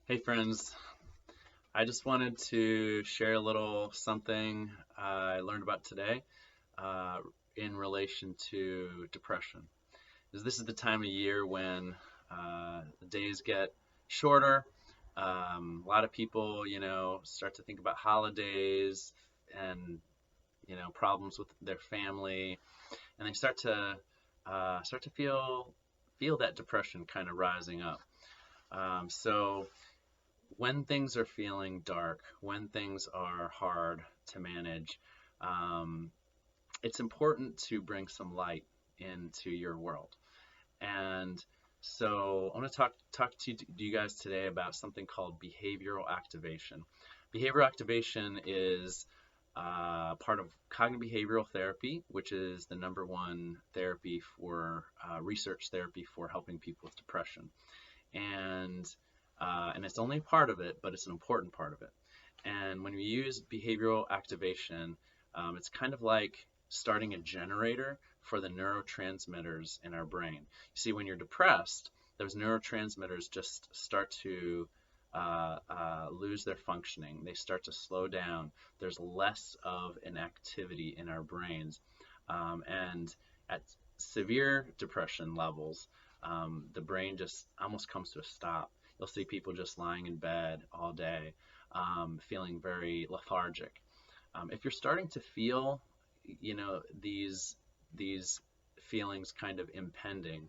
Hey friends, I just wanted to share a little something I learned about today uh, in relation to depression. Because this is the time of year when the days get shorter. A lot of people, start to think about holidays and problems with their family, and they start to feel that depression kind of rising up. So when things are feeling dark, when things are hard to manage, um, it's important to bring some light into your world. And so I want to talk to you guys today about something called behavioral activation. Behavioral activation is part of cognitive behavioral therapy, which is the number one therapy for research therapy for helping people with depression. And and it's only part of it, but it's an important part of it. And when we use behavioral activation, it's kind of like starting a generator for the neurotransmitters in our brain. You see, when you're depressed, those neurotransmitters just start to lose their functioning. They start to slow down. There's less of an activity in our brains. And at severe depression levels, the brain just almost comes to a stop. You'll see people just lying in bed all day, feeling very lethargic. If you're starting to feel, these feelings kind of impending,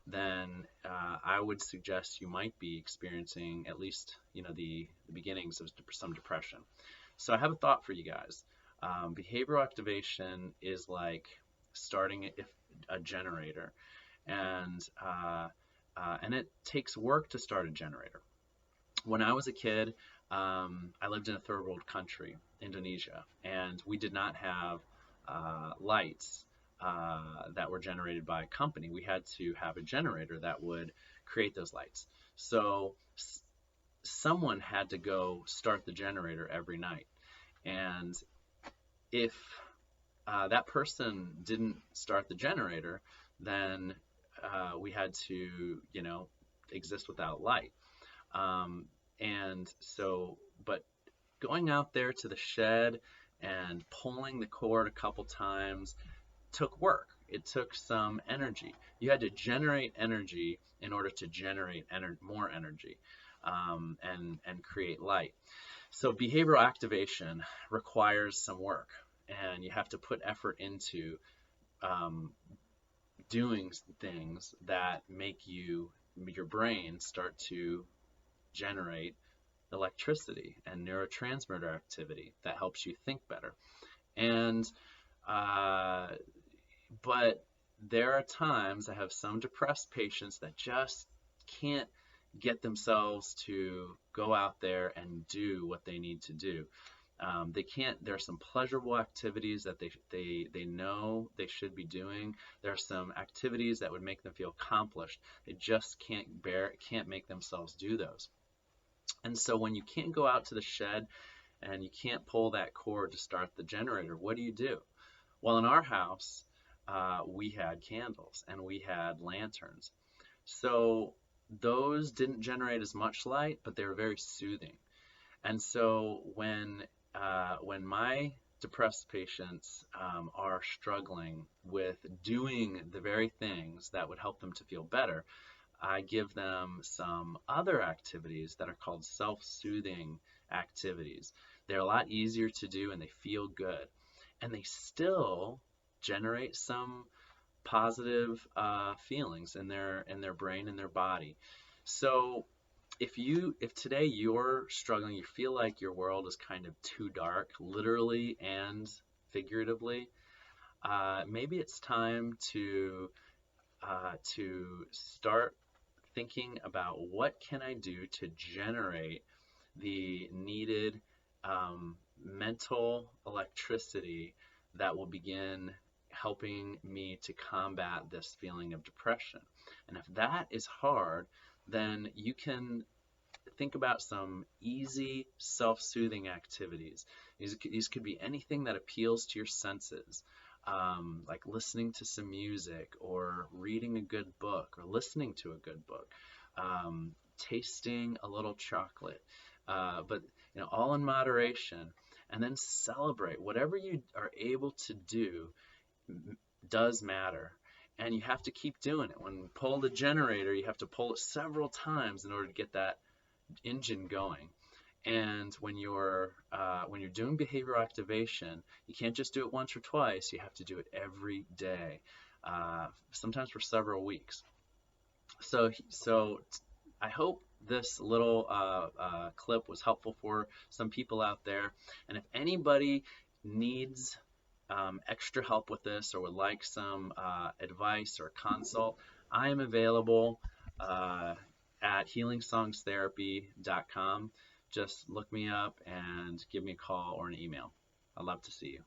then I would suggest you might be experiencing at least, the beginnings of some depression. So I have a thought for you guys. Behavioral activation is like starting a generator, and and it takes work to start a generator. When I was a kid, I lived in a third world country, Indonesia, and we did not have lights that were generated by a company. We had to have a generator that would create those lights. So someone had to go start the generator every night. And if that person didn't start the generator, then we had to, exist without light. Um, and so, but going out there to the shed and pulling the cord a couple times took work. It took some energy. You had to generate energy in order to generate more energy, and create light. So behavioral activation requires some work, and you have to put effort into um, doing things that make your brain start to generate electricity and neurotransmitter activity that helps you think better. And uh, but there are times I have some depressed patients that just can't get themselves to go out there and do what they need to do. They can't. There are some pleasurable activities that they know they should be doing. There are some activities that would make them feel accomplished. They just can't make themselves do those. And so when you can't go out to the shed and you can't pull that cord to start the generator, what do you do? Well, in our house, we had candles and we had lanterns. So those didn't generate as much light, but they were very soothing. And so when my depressed patients are struggling with doing the very things that would help them to feel better, I give them some other activities that are called self-soothing activities. They're a lot easier to do and they feel good. And they still generate some positive feelings in their brain and their body. So if today you're struggling, you feel like your world is kind of too dark, literally and figuratively, maybe it's time to start thinking about what can I do to generate the needed mental electricity that will begin helping me to combat this feeling of depression. And if that is hard, then you can think about some easy self-soothing activities. These could be anything that appeals to your senses, like listening to some music or reading a good book or listening to a good book. tasting a little chocolate, but all in moderation, and then celebrate. Whatever you are able to do does matter. And you have to keep doing it. When you pull the generator, you have to pull it several times in order to get that engine going. And when you're doing behavioral activation, you can't just do it once or twice. You have to do it every day, sometimes for several weeks. So I hope this little clip was helpful for some people out there. And if anybody needs extra help with this or would like some advice or consult, I am available at healingSongsTherapy.com. Just look me up and give me a call or an email. I'd love to see you.